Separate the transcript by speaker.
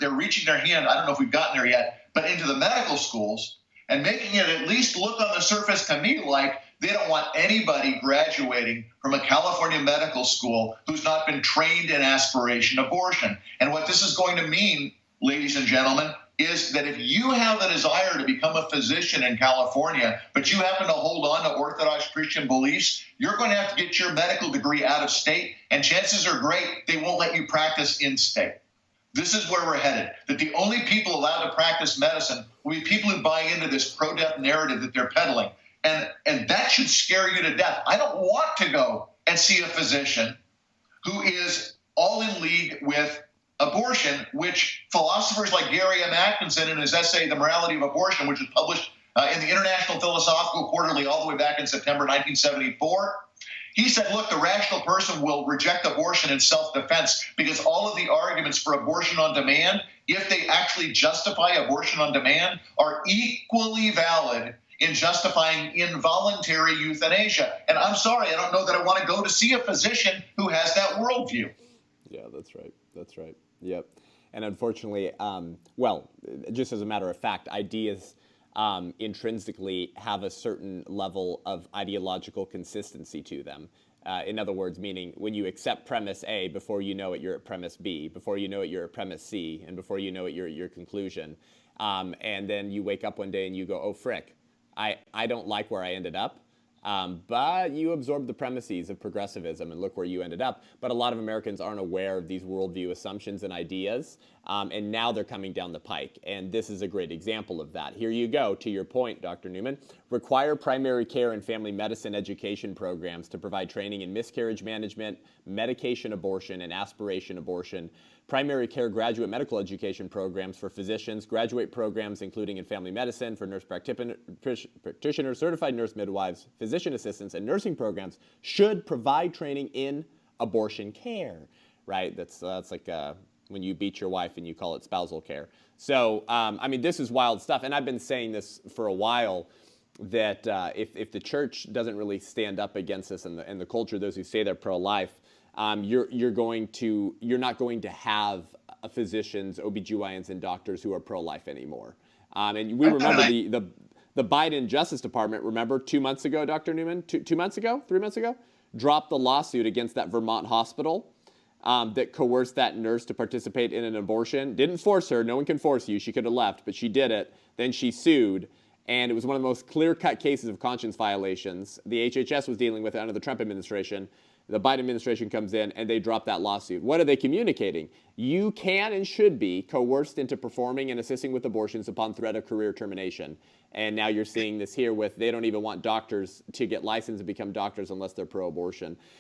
Speaker 1: they're reaching their hand, I don't know if we've gotten there yet, but into the medical schools and making it at least look on the surface to me like they don't want anybody graduating from a California medical school who's not been trained in aspiration abortion. And what this is going to mean, ladies and gentlemen, is that if you have the desire to become a physician in California, but you happen to hold on to Orthodox Christian beliefs, you're going to have to get your medical degree out of state, and chances are great they won't let you practice in state. This is where we're headed, that the only people allowed to practice medicine will be people who buy into this pro-death narrative that they're peddling. And that should scare you to death. I don't want to go and see a physician who is all in league with abortion, which philosophers like Gary M. Atkinson in his essay, The Morality of Abortion, which was published in the International Philosophical Quarterly all the way back in September 1974, he said, look, the rational person will reject abortion in self-defense because all of the arguments for abortion on demand, if they actually justify abortion on demand, are equally valid in justifying involuntary euthanasia. And I'm sorry, I don't know that I want to go to see a physician who has that worldview.
Speaker 2: Yeah, that's right. That's right. Yep. And unfortunately, well, just as a matter of fact, ideas intrinsically have a certain level of ideological consistency to them. In other words, meaning when you accept premise A, before you know it, you're at premise B. Before you know it, you're at premise C. And before you know it, you're at your conclusion. And then you wake up one day and you go, oh, frick, I don't like where I ended up. But you absorb the premises of progressivism and look where you ended up. But a lot of Americans aren't aware of these worldview assumptions and ideas, and now they're coming down the pike. And this is a great example of that. Here you go, to your point, Dr. Newman. Require primary care and family medicine education programs to provide training in miscarriage management, medication abortion, and aspiration abortion. Primary care graduate medical education programs for physicians, graduate programs including in family medicine for nurse practitioners, certified nurse midwives, physician assistants, and nursing programs should provide training in abortion care, right? That's like when you beat your wife and you call it spousal care. So, I mean, this is wild stuff. And I've been saying this for a while, that if the church doesn't really stand up against this and the culture, those who say they're pro-life, you're not going to have physicians, OBGYNs, and doctors who are pro-life anymore. And we remember the Biden Justice Department, remember 2 months ago, Dr. Newman, 3 months ago, dropped the lawsuit against that Vermont hospital that coerced that nurse to participate in an abortion. Didn't force her. No one can force you. She could have left, but she did it. Then she sued. And it was one of the most clear-cut cases of conscience violations. The HHS was dealing with it under the Trump administration. The Biden administration comes in and they drop that lawsuit. What are they communicating? You can and should be coerced into performing and assisting with abortions upon threat of career termination. And now you're seeing this here with they don't even want doctors to get licensed and become doctors unless they're pro-abortion.